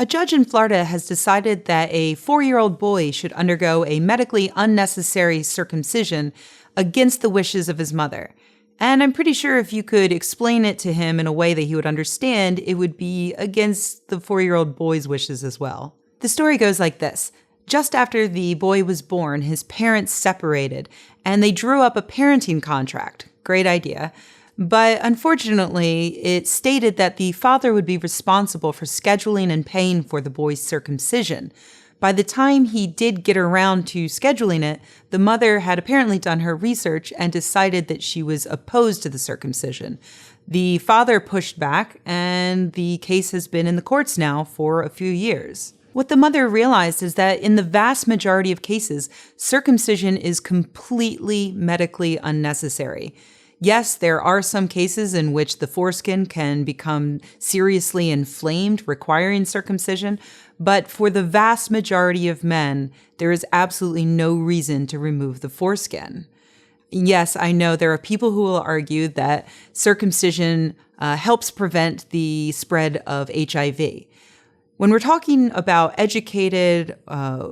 A judge in Florida has decided that a 4-year-old boy should undergo a medically unnecessary circumcision against the wishes of his mother. And I'm pretty sure if you could explain it to him in a way that he would understand, it would be against the 4-year-old boy's wishes as well. The story goes like this. Just after the boy was born, his parents separated, and they drew up a parenting contract. Great idea. But unfortunately, it stated that the father would be responsible for scheduling and paying for the boy's circumcision. By the time he did get around to scheduling it, the mother had apparently done her research and decided that she was opposed to the circumcision. The father pushed back, and the case has been in the courts now for a few years. What the mother realized is that in the vast majority of cases, circumcision is completely medically unnecessary. Yes, there are some cases in which the foreskin can become seriously inflamed, requiring circumcision, but for the vast majority of men, there is absolutely no reason to remove the foreskin. Yes, I know there are people who will argue that circumcision helps prevent the spread of HIV. When we're talking about educated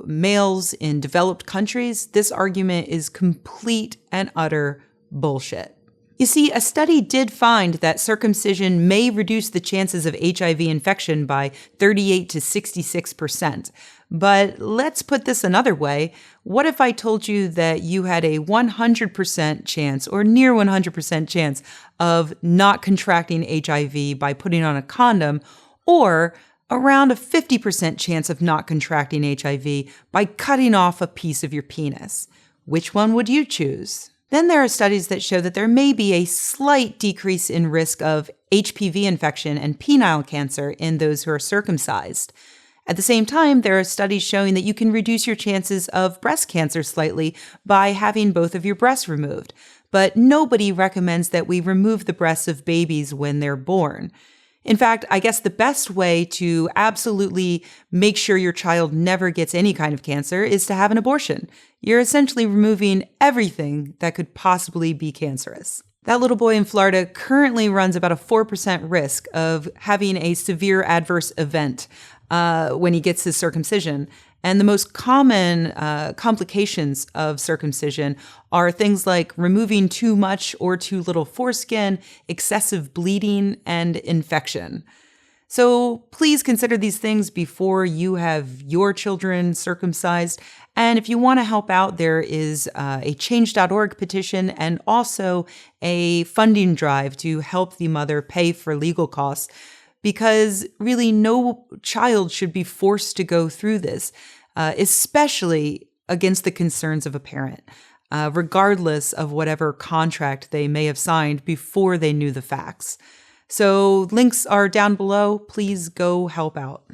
males in developed countries, this argument is complete and utter bullshit. You see, a study did find that circumcision may reduce the chances of HIV infection by 38 to 66%. But let's put this another way. What if I told you that you had a 100% chance or near 100% chance of not contracting HIV by putting on a condom, or around a 50% chance of not contracting HIV by cutting off a piece of your penis? Which one would you choose? Then there are studies that show that there may be a slight decrease in risk of HPV infection and penile cancer in those who are circumcised. At the same time, there are studies showing that you can reduce your chances of breast cancer slightly by having both of your breasts removed. But nobody recommends that we remove the breasts of babies when they're born. In fact, I guess the best way to absolutely make sure your child never gets any kind of cancer is to have an abortion. You're essentially removing everything that could possibly be cancerous. That little boy in Florida currently runs about a 4% risk of having a severe adverse event when he gets his circumcision. And the most common complications of circumcision are things like removing too much or too little foreskin, excessive bleeding, and infection. So please consider these things before you have your children circumcised. And if you want to help out, there is a change.org petition and also a funding drive to help the mother pay for legal costs, because really no child should be forced to go through this, especially against the concerns of a parent, regardless of whatever contract they may have signed before they knew the facts. So links are down below. Please go help out.